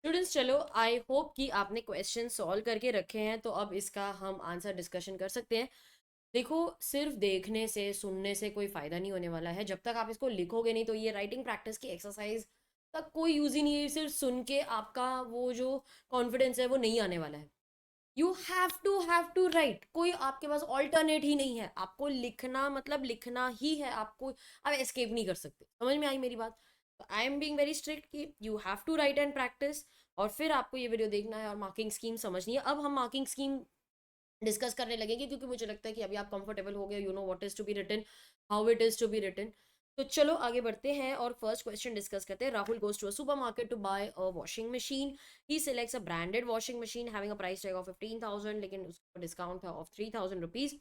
Students, चलो I hope कि आपने क्वेश्चन सॉल्व करके रखे हैं, तो अब इसका हम आंसर डिस्कशन कर सकते हैं। देखो, सिर्फ देखने से सुनने से कोई फ़ायदा नहीं होने वाला है। जब तक आप इसको लिखोगे नहीं तो ये राइटिंग प्रैक्टिस की एक्सरसाइज तक कोई यूज़ ही नहीं है। सिर्फ सुन के आपका वो जो कॉन्फिडेंस है वो नहीं आने वाला है। You have to write. कोई आपके पास ऑल्टरनेट ही नहीं है। आपको लिखना मतलब लिखना ही है। आपको आप एस्केप नहीं कर सकते। समझ में आई मेरी बात? I am being very strict कि you have to write and practice, और फिर आपको ये वीडियो देखना है और मार्किंग स्कीम समझनी है। अब हम मार्किंग स्कीम डिस्कस करने लगेंगे, क्योंकि मुझे लगता है कि अभी आप कंफर्टेबल हो गए, you know what is to be written, how it is to be written. तो चलो आगे बढ़ते हैं और फर्स्ट क्वेश्चन डिस्कस करते हैं। Rahul goes to a supermarket to buy a washing machine. He selects a branded washing machine having a price tag of 15,000, लेकिन उसको डिस्काउंट था off 3,000 rupees.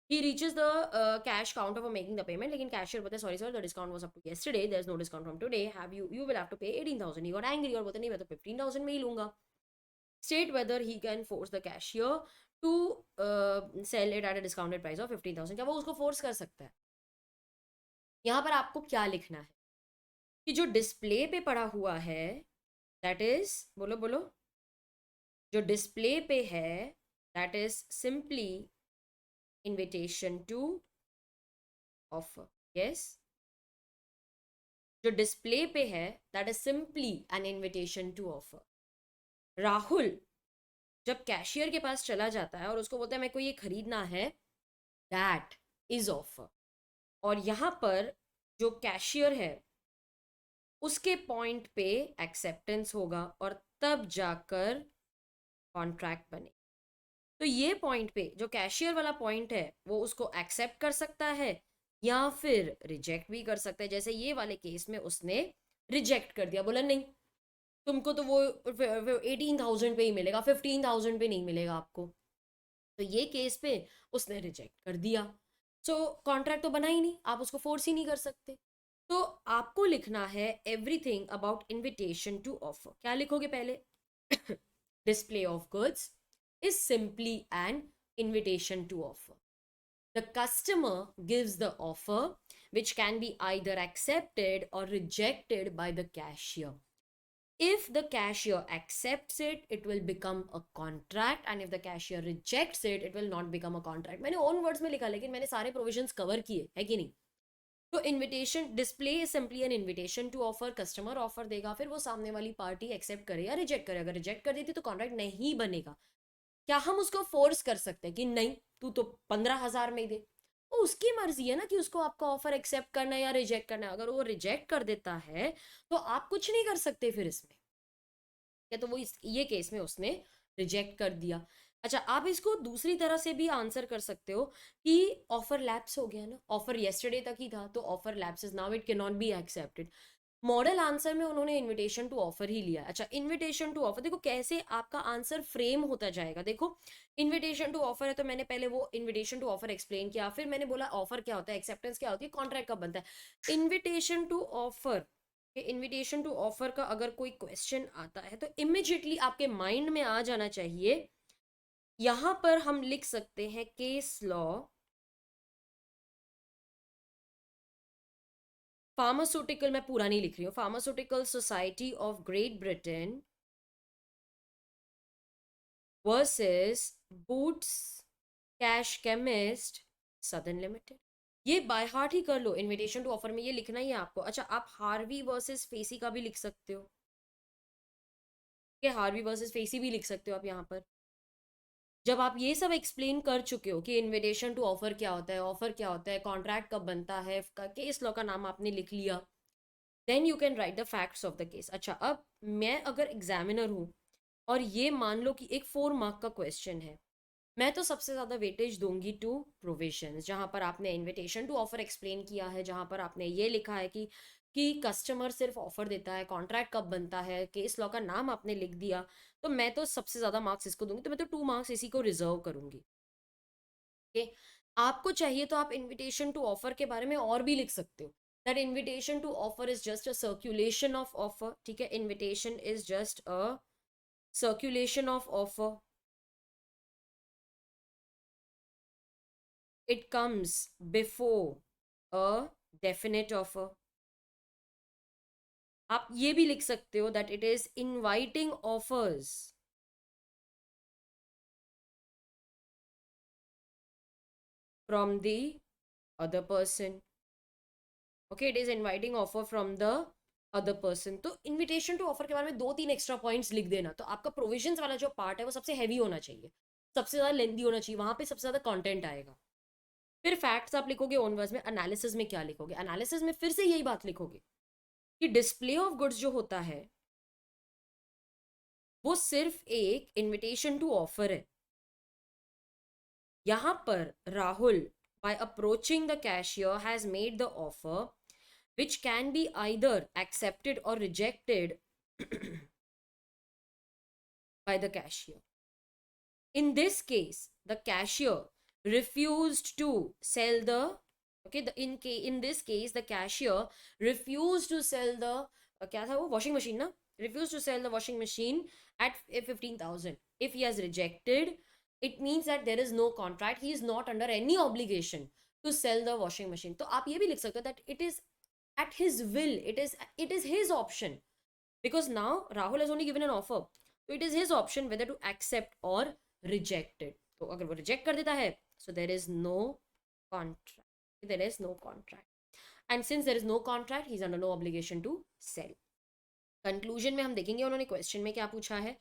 He reaches the cash counter for making the payment, लेकिन cashier बोलते sorry sir, the discount was up to yesterday, there's no discount from today, have you will have to pay 18,000। he got angry और बोलते नहीं, मैं तो 15,000 में ही लूंगा। State whether he can force the cashier to sell it at a discounted price of 15,000। क्या वो उसको फोर्स कर सकता है? यहाँ पर आपको क्या लिखना है कि जो डिस्प्ले पे पड़ा हुआ है, दैट इज, बोलो बोलो, जो डिस्प्ले पे है that is simply invitation to offer. Yes, जो डिस्प्ले पे है that is simply an invitation to offer. Rahul जब कैशियर के पास चला जाता है और उसको बोलता है मेरे को ये खरीदना है, दैट इज ऑफर। और यहाँ पर जो कैशियर है उसके पॉइंट पे एक्सेप्टेंस होगा और तब जाकर कॉन्ट्रैक्ट बने। तो ये पॉइंट पे जो कैशियर वाला पॉइंट है वो उसको एक्सेप्ट कर सकता है या फिर रिजेक्ट भी कर सकता है। जैसे ये वाले केस में उसने रिजेक्ट कर दिया, बोला नहीं, तुमको तो वो 18,000 पे ही मिलेगा, 15,000 पे नहीं मिलेगा आपको। तो ये केस पे उसने रिजेक्ट कर दिया। सो कॉन्ट्रैक्ट तो बना ही नहीं, आप उसको फोर्स ही नहीं कर सकते। तो आपको लिखना है everything about invitation to offer. क्या लिखोगे पहले? Display of goods is simply an invitation to offer. The customer gives the offer, which can be either accepted or rejected by the cashier. If the cashier accepts it, it will become a contract, and if the cashier rejects it, it will not become a contract। मैंने own words में लिखा, लेकिन मैंने सारे provisions cover किए है कि नहीं? तो invitation display is simply an invitation to offer. Customer offer देगा, फिर वो सामने वाली पार्टी एक्सेप्ट करे या रिजेक्ट करे। अगर रिजेक्ट कर देती तो कॉन्ट्रैक्ट नहीं बनेगा। क्या हम उसको फोर्स कर सकते हैं कि नहीं तू तो 15,000 में ही दे? तो उसकी मर्जी है ना कि उसको आपका ऑफर एक्सेप्ट करना है या रिजेक्ट करना है। अगर वो रिजेक्ट कर देता है तो आप कुछ नहीं कर सकते फिर इसमें। या तो वो ये केस में उसने रिजेक्ट कर दिया। अच्छा, आप इसको दूसरी तरह से भी आंसर कर सकते हो कि ऑफर लैप्स हो गया ना, ऑफर येस्टरडे तक ही था तो offer lapse now, it can not be accepted. Model answer में उन्होंने इनविटेशन टू ऑफर ही लिया। अच्छा, इनविटेशन टू ऑफर देखो कैसे आपका आंसर फ्रेम होता जाएगा। देखो, इनविटेशन टू ऑफर है तो मैंने पहले वो इनविटेशन टू ऑफर एक्सप्लेन किया, फिर मैंने बोला ऑफर क्या होता है, एक्सेप्टेंस क्या होती है, कॉन्ट्रैक्ट कब बनता है। Invitation to offer, invitation to offer का अगर कोई क्वेश्चन आता है तो इमिजिएटली आपके माइंड में आ जाना चाहिए। यहां पर हम लिख सकते हैं केस लॉ फार्मास्यूटिकल, मैं पूरा नहीं लिख रही हूँ, pharmaceutical society of great Britain versus boots cash chemist southern limited. ये बाय हार्ट ही कर लो। इनविटेशन टू ऑफर में ये लिखना ही है आपको। अच्छा, आप हार्वी वर्सेस फेसी का भी लिख सकते हो, कि हार्वी वर्सेस फेसी भी लिख सकते हो आप यहाँ पर। जब आप ये सब एक्सप्लेन कर चुके हो कि इनविटेशन टू ऑफर क्या होता है, ऑफर क्या होता है, कॉन्ट्रैक्ट कब बनता है, केस लॉ का नाम आपने लिख लिया, then you can write the facts of the case. अच्छा, अब मैं अगर एग्जामिनर हूँ और ये मान लो कि एक 4 मार्क का क्वेश्चन है, मैं तो सबसे ज़्यादा वेटेज दूंगी टू प्रोविजंस, जहाँ पर आपने इनविटेशन टू ऑफर एक्सप्लेन किया है, जहाँ पर आपने ये लिखा है कि कस्टमर सिर्फ ऑफर देता है, कॉन्ट्रैक्ट कब बनता है, केस लॉ का नाम आपने लिख दिया। तो मैं तो सबसे ज़्यादा मार्क्स इसको दूंगी, तो मैं तो 2 मार्क्स इसी को रिजर्व करूंगी। ओके, आपको चाहिए तो आप इनविटेशन टू ऑफर के बारे में और भी लिख सकते हो। That invitation to offer is just a circulation of offer. ठीक है, invitation is just a circulation of offer. It comes before a definite offer. आप ये भी लिख सकते हो that it is inviting offers from the other person. Okay, it is inviting offer from the other person. तो invitation to offer के बारे में 2-3 एक्स्ट्रा पॉइंट्स लिख देना. तो आपका प्रोविजंस वाला जो पार्ट है वो सबसे हैवी होना चाहिए, सबसे ज्यादा लेंदी होना चाहिए, वहां पे सबसे ज्यादा कंटेंट आएगा. फिर फैक्ट्स आप लिखोगे ओन वर्ड्स में. एनालिसिस में क्या लिखोगे? एनालिसिस में फिर से यही बात लिखोगे कि डिस्प्ले ऑफ गुड्स जो होता है वो सिर्फ एक इनविटेशन टू ऑफर है. यहां पर Rahul by approaching the cashier has made the offer which can be either accepted or rejected by the cashier. In this case, the cashier refused to sell the, okay, in this case the cashier refused to sell the क्या था वो, washing machine ना, refused to sell the washing machine at 15,000. If he has rejected, it means that there is no contract, he is not under any obligation to sell the washing machine. तो आप ये भी लिख सकते हो that it is at his will, it is his option, because now Rahul has only given an offer, so it is his option whether to accept or reject it. तो अगर वो reject कर देता है, so there is no contract, there is no contract, and since there is no contract, he is under no obligation to sell. Conclusion में हम देखेंगे उन्होंने क्वेश्चन में क्या पूछा है.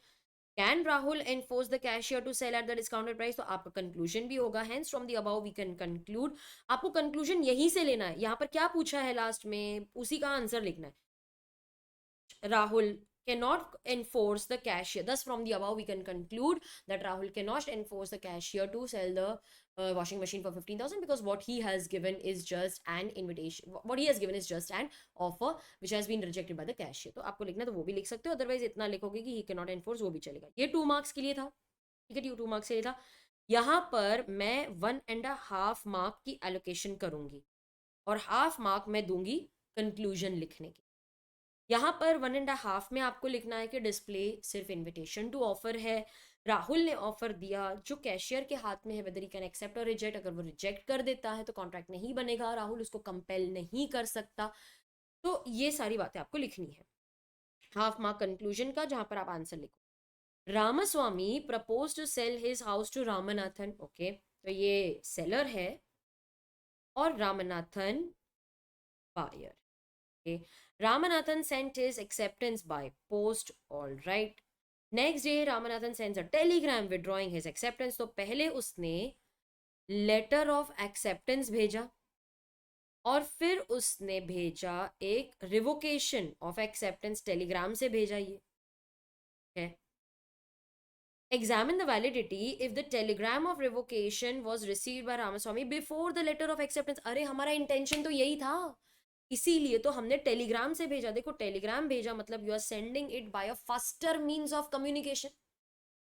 Can Rahul enforce the cashier to sell at the discounted price? तो आपका कंक्लूजन भी होगा hence from the above we can conclude. आपको कंक्लूजन यहीं से लेना है. यहाँ पर क्या पूछा है लास्ट में, उसी का आंसर लिखना है. Rahul cannot enforce the cashier. Thus, from the above, we can conclude that Rahul cannot enforce the cashier to sell the washing machine for 15,000, because what he has given is just an invitation. What he has given is just an offer which has been rejected by the cashier. तो आपको लिखना तो वो भी लिख सकते हो, otherwise इतना लिखोगे कि he cannot enforce, वो भी चलेगा. ये 2 मार्क्स के लिए था, ठीक है, 2 मार्क्स के लिए था. यहाँ पर मैं 1.5 मार्क की एलोकेशन करूंगी और हाफ मार्क मैं दूंगी कंक्लूजन लिखने की. यहाँ पर 1.5 में आपको लिखना है कि डिस्प्ले सिर्फ इनविटेशन टू ऑफर है. राहुल ने ऑफर दिया जो कैशियर के हाथ में है, वेदर ही कैन एक्सेप्ट और रिजेक्ट. अगर वो रिजेक्ट कर देता है तो कॉन्ट्रैक्ट नहीं बनेगा, राहुल उसको कंपेल नहीं कर सकता. तो ये सारी बातें आपको लिखनी है. हाफ मार्क कंक्लूजन का, जहां पर आप आंसर लिखो. Ramaswamy propose to sell his house to Ramanathan. Okay, तो ये सेलर है और Ramanathan buyer. Okay. Ramanathan sent his acceptance by post. All right. Next day, Ramanathan sends a telegram withdrawing his acceptance. तो पहले उसने letter of acceptance भेजा और फिर उसने भेजा एक revocation of acceptance telegram से भेजा. ये है. Examine the validity if the telegram of revocation was received by Ramaswamy before the letter of acceptance. अरे हमारा intention तो यही था, इसीलिए तो हमने टेलीग्राम से भेजा. देखो, टेलीग्राम भेजा मतलब you are sending it by a faster means of communication.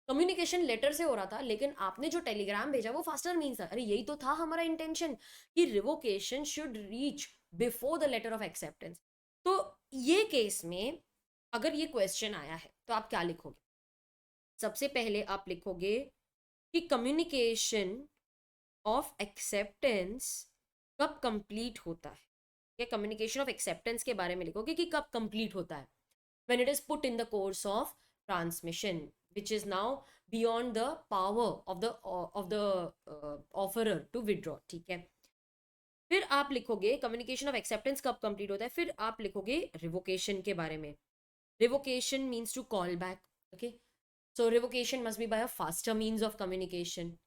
Communication letter से हो रहा था, लेकिन आपने जो टेलीग्राम भेजा वो फास्टर मींस था. अरे यही तो था हमारा इंटेंशन कि revocation should reach before the letter of acceptance. तो ये केस में अगर ये क्वेश्चन आया है तो आप क्या लिखोगे? सबसे पहले आप लिखोगे कि कम्युनिकेशन ऑफ एक्सेप्टेंस कब कंप्लीट होता है. कम्युनिकेशन ऑफ एक्सेप्टेंस के बारे में लिखोगे कि कब कंप्लीट होता है. When it is put in the course of transmission which is now beyond the power of the offeror to withdraw. ठीक है. फिर आप लिखोगे कम्युनिकेशन ऑफ एक्सेप्टेंस कब कंप्लीट होता है. फिर आप लिखोगे रिवोकेशन के बारे में. Revocation means to call back. Okay, so revocation must be by a faster means of communication.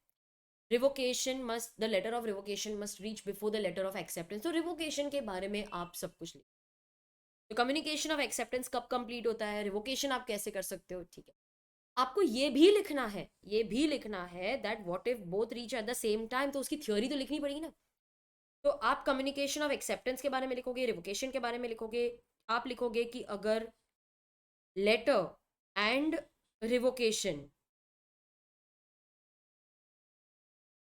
Revocation must, the letter of revocation must reach before the letter of acceptance. तो revocation के बारे में आप सब कुछ लिखो. तो कम्युनिकेशन ऑफ एक्सेप्टेंस कब कंप्लीट होता है, रिवोकेशन आप कैसे कर सकते हो. ठीक है. आपको ये भी लिखना है, ये भी लिखना है that what if both reach at the same time. तो उसकी थ्योरी तो लिखनी पड़ेगी ना. तो आप कम्युनिकेशन ऑफ एक्सेप्टेंस के बारे में लिखोगे, रिवोकेशन के बारे में लिखोगे. आप लिखोगे कि अगर letter and revocation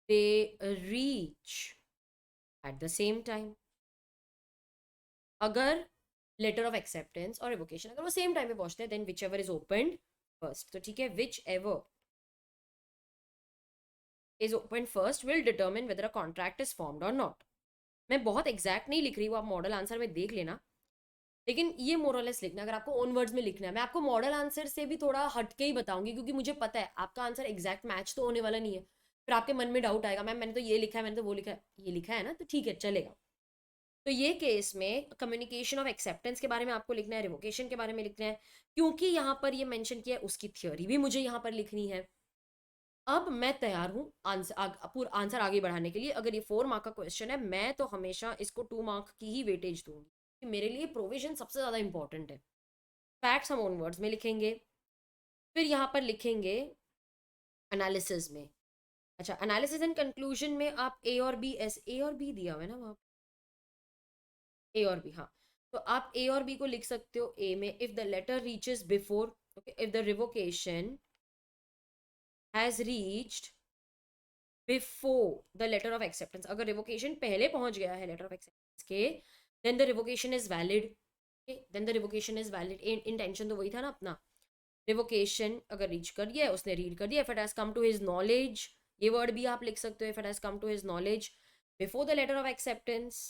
they reach at the same time. अगर लेटर ऑफ एक्सेप्टेंस और रिवोकेशन अगर वो सेम टाइम पे पहुंचते हैं, then whichever is open first. तो ठीक है, whichever is open first will determine whether a contract is formed और नॉट. मैं बहुत एग्जैक्ट नहीं लिख रही हूँ, आप मॉडल आंसर में देख लेना. लेकिन ये मोरलेस लिखना, अगर आपको ओन वर्ड्स में लिखना है। मैं आपको मॉडल आंसर से भी थोड़ा हटके ही बताऊंगी, क्योंकि मुझे पता है आपका आंसर एग्जैक्ट मैच तो होने वाला नहीं है। फिर आपके मन में डाउट आएगा, मैम मैंने तो ये लिखा है, मैंने तो वो लिखा है, ये लिखा है ना, तो ठीक है चलेगा। तो ये केस में कम्युनिकेशन ऑफ एक्सेप्टेंस के बारे में आपको लिखना है, रिवोकेशन के बारे में लिखना है, क्योंकि यहाँ पर ये मेंशन किया है, उसकी थ्योरी भी मुझे यहाँ पर लिखनी है। अब मैं तैयार हूँ आंसर आगे बढ़ाने के लिए। अगर ये 4 मार्क का क्वेश्चन है, मैं तो हमेशा इसको 2 मार्क की ही वेटेज दूंगी, कि मेरे लिए प्रोविजन सबसे ज़्यादा इंपॉर्टेंट है। फैक्ट्स हम ओन वर्ड्स में लिखेंगे, फिर यहाँ पर लिखेंगे एनालिसिस में। अच्छा, एनालिसिस एंड कंक्लूजन में आप ए और बी दिया हुआ है ना वहाँ, ए और बी, हाँ। तो आप ए और बी को लिख सकते हो। ए में, if the letter reaches before, okay, if the revocation has reached before the letter of acceptance, अगर रिवोकेशन पहले पहुंच गया है लेटर ऑफ एक्सेप्टेंस के, then the revocation is valid. Then the revocation is valid, intention तो वही था ना अपना। रिवोकेशन अगर रीच कर दिया है, उसने रीड कर दिया, if it has come to his knowledge, ये वर्ड भी आप लिख सकते हो, if it has come to his knowledge before the letter of acceptance,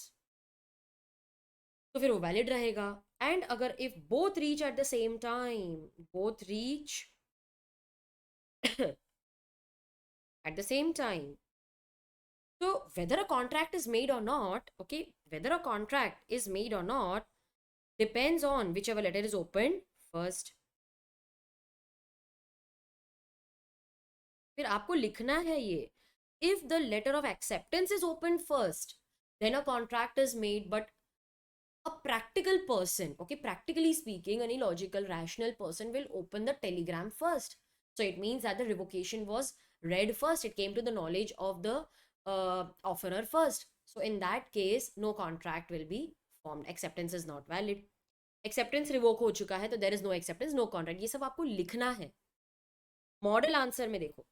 तो फिर वो वैलिड रहेगा। एंड अगर if both reach at the same time, both reach at the same time, so whether a contract is made or not, okay, whether a contract is made or not depends on whichever letter is opened first. फिर आपको लिखना है ये, if the letter of acceptance is opened first, then a contract is made. But a practical person, okay, practically speaking, any logical rational person will open the telegram first. So it means that the revocation was read first, it came to the knowledge of the offerer first. So in that case no contract will be formed, acceptance is not valid, acceptance revoke हो चुका है, तो there is no acceptance, no contract। ये सब आपको लिखना है। Model answer में देखो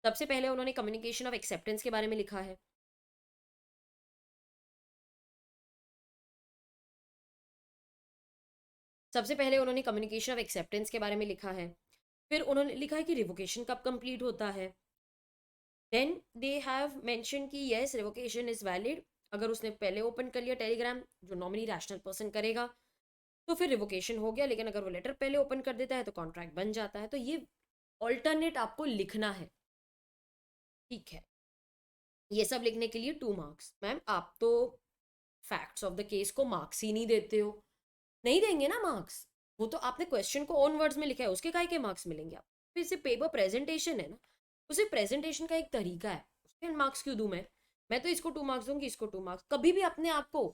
सबसे पहले उन्होंने कम्युनिकेशन ऑफ एक्सेप्टेंस के बारे में लिखा है। सबसे पहले उन्होंने कम्युनिकेशन ऑफ एक्सेप्टेंस के बारे में लिखा है। फिर उन्होंने लिखा है कि रिवोकेशन कब कंप्लीट होता है। देन दे हैव मेंशन कि यस रिवोकेशन इज वैलिड, अगर उसने पहले ओपन कर लिया टेलीग्राम, जो नॉर्मली रैशनल पर्सन करेगा, तो फिर रिवोकेशन हो गया। लेकिन अगर वो लेटर पहले ओपन कर देता है तो कॉन्ट्रैक्ट बन जाता है। तो ये ऑल्टरनेट आपको लिखना है, ठीक है। ये सब लिखने के लिए 2 मार्क्स। मैम आप तो फैक्ट्स ऑफ द केस को मार्क्स ही नहीं देते हो। नहीं देंगे ना मार्क्स, वो तो आपने क्वेश्चन को ओन वर्ड्स में लिखा है, उसके काहे के मार्क्स मिलेंगे आप। फिर से पेपर प्रेजेंटेशन है ना, उसे प्रेजेंटेशन का एक तरीका है, उसके मार्क्स क्यों दूं मैं तो इसको 2 मार्क्स दूंगी, इसको 2 मार्क्स। कभी भी अपने आप को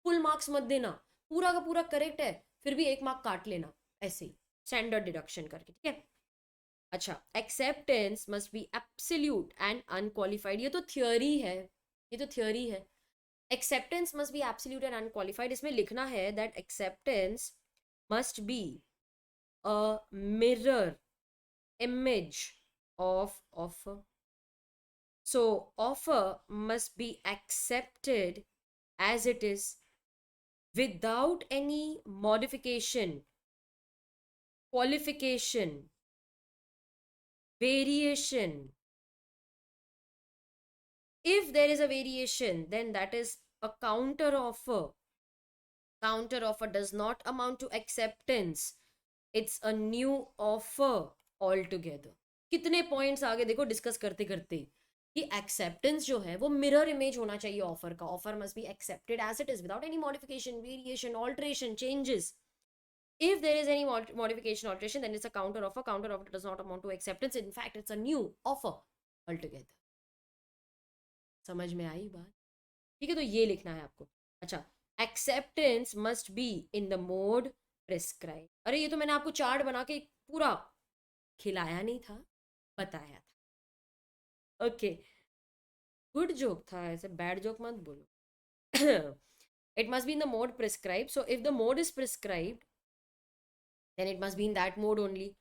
फुल मार्क्स मत देना, पूरा का पूरा करेक्ट है फिर भी 1 मार्क काट लेना, ऐसे ही स्टैंडर्ड डिडक्शन करके, ठीक है। अच्छा, acceptance must be absolute and unqualified, ये तो थ्योरी है, ये तो थ्योरी है। acceptance must be absolute and unqualified, इसमें लिखना है that acceptance must be a mirror image of offer. So offer must be accepted as it is without any modification, qualification, variation. If there is a variation, then that is a counter offer. Counter offer does not amount to acceptance, it's a new offer altogether. कितने points आगे देखो discuss करते करते कि acceptance जो है वो mirror image होना चाहिए ऑफर का। Offer must be accepted as it is without any modification, variation, alteration, changes. If there is any modification, alteration, then it's a counter offer. Counter offer does not amount to acceptance. In fact, it's a new offer altogether. समझ में आई बात? ठीक है, तो ये लिखना है आपको। अच्छा, acceptance must be in the mode prescribe. अरे ये तो मैंने आपको चार्ट बना के पूरा खिलाया नहीं था, बताया था। ओके, गुड जोक था, ऐसे बैड जोक मत बोलो। It must be in the mode prescribe, so if the mode is prescribed then it must be in that mode only.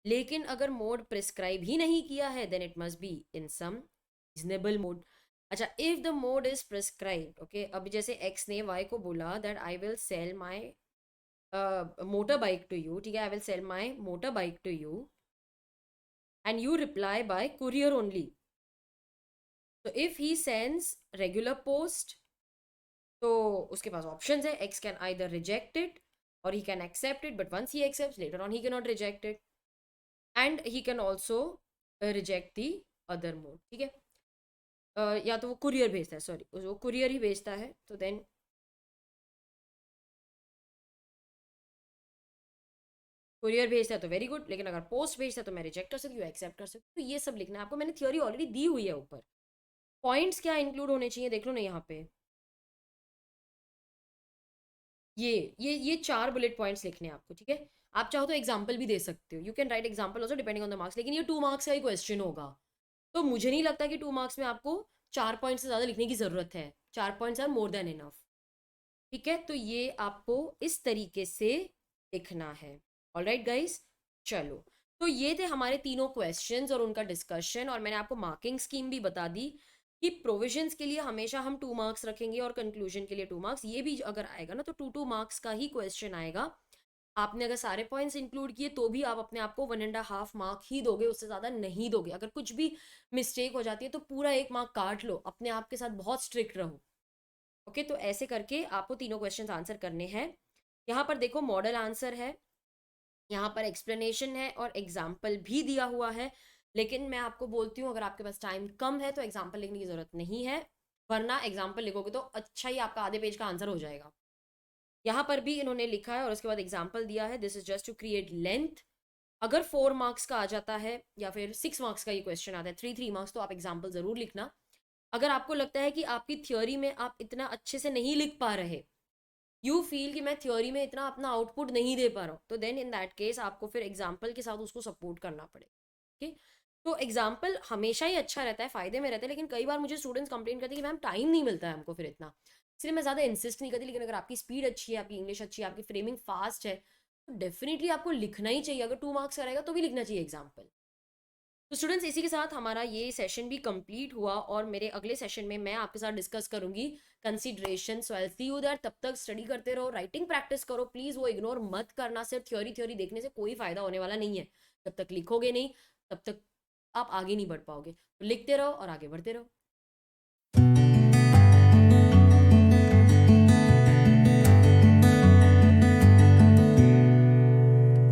लेकिन अगर मोड प्रिस्क्राइब ही नहीं किया है then it must be in some reasonable mode. अच्छा, if the mode is prescribed, okay, अभी जैसे X ने वाई को बोला that I will sell my motor bike to you, ठीक है, I will sell my motor bike to you and you reply by courier only. So if he sends regular post, तो उसके पास options है, X can either reject it or he can accept it, but once he accept later on he can not reject it, and he can also reject the other mode, ठीक है। या तो वो courier भेजता है, sorry वो courier ही भेजता है, तो देन कुरियर भेजता है तो वेरी गुड, लेकिन अगर पोस्ट भेजता है तो मैं रिजेक्ट कर सकती हूँ, एक्सेप्ट कर सकती हूँ। तो ये सब लिखना है आपको, मैंने थ्योरी ऑलरेडी दी हुई है ऊपर। पॉइंट्स क्या इंक्लूड होने चाहिए देख लो ना यहाँ पे, ये 4 बुलेट पॉइंट्स लिखने हैं आपको, ठीक है। आप चाहो तो एग्जाम्पल भी दे सकते हो, you can right example also depending on the marks, लेकिन ये 2 मार्क्स का ही क्वेश्चन होगा, तो मुझे नहीं लगता कि 2 मार्क्स में आपको 4 पॉइंट से ज़्यादा लिखने की ज़रूरत है। 4 points are more than enough, ठीक है। तो ये आपको इस तरीके से लिखना है। ऑलराइट गाइस, चलो, तो ये थे हमारे तीनों क्वेश्चंस और उनका डिस्कशन, और मैंने आपको मार्किंग स्कीम भी बता दी कि प्रोविजंस के लिए हमेशा हम 2 मार्क्स रखेंगे और कंक्लूजन के लिए 2 मार्क्स। ये भी अगर आएगा ना तो 2 2 मार्क्स का ही क्वेश्चन आएगा। आपने अगर सारे पॉइंट्स इंक्लूड किए तो भी आप अपने आप को 1.5 मार्क ही दोगे, उससे ज़्यादा नहीं दोगे। अगर कुछ भी मिस्टेक हो जाती है तो पूरा 1 मार्क काट लो, अपने आप के साथ बहुत स्ट्रिक्ट रहो। ओके, तो ऐसे करके आपको तीनों क्वेश्चंस आंसर करने हैं। यहाँ पर देखो मॉडल आंसर है, यहाँ पर एक्सप्लेनेशन है और एग्जाम्पल भी दिया हुआ है, लेकिन मैं आपको बोलती हूँ अगर आपके पास टाइम कम है तो एग्जाम्पल लिखने की जरूरत नहीं है, वरना एग्जाम्पल लिखोगे तो अच्छा ही आपका आधे पेज का आंसर हो जाएगा। यहाँ पर भी इन्होंने लिखा है और उसके बाद एग्जाम्पल दिया है, this is just to create length. अगर 4 मार्क्स का आ जाता है या फिर 6 मार्क्स का ये क्वेश्चन आता है, 3 3 मार्क्स, तो आप एग्जाम्पल जरूर लिखना। अगर आपको लगता है कि आपकी थ्योरी में आप इतना अच्छे से नहीं लिख पा रहे, यू फील कि मैं थ्योरी में इतना अपना आउटपुट नहीं दे पा रहा हूँ, तो देन इन दैट केस आपको फिर एग्जाम्पल के साथ उसको सपोर्ट करना पड़ेगा। ठीक, तो एग्जाम्पल हमेशा ही अच्छा रहता है, फायदे में रहता है, लेकिन कई बार मुझे स्टूडेंट्स कंप्लेन करते हैं कि मैम टाइम नहीं मिलता है हमको फिर इतना, इसलिए मैं ज़्यादा इंसिस्ट नहीं करती। लेकिन अगर आपकी स्पीड अच्छी है, आपकी इंग्लिश अच्छी है, आपकी फ्रेमिंग फास्ट है, तो डेफिनेटली आपको लिखना ही चाहिए। अगर 2 मार्क्स का रहेगा तो भी लिखना चाहिए एग्जाम्पल। तो स्टूडेंट्स, इसी के साथ हमारा ये सेशन भी कंप्लीट हुआ, और मेरे अगले सेशन में मैं आपके साथ डिस्कस करूंगी consideration. So I see you that, तब तक स्टडी करते रहो, राइटिंग प्रैक्टिस करो प्लीज, वो इग्नोर मत करना। सिर्फ थ्योरी थ्योरी देखने से कोई फायदा होने वाला नहीं है, जब तक लिखोगे नहीं तब तक आप आगे नहीं बढ़ पाओगे। तो लिखते रहो और आगे बढ़ते रहो।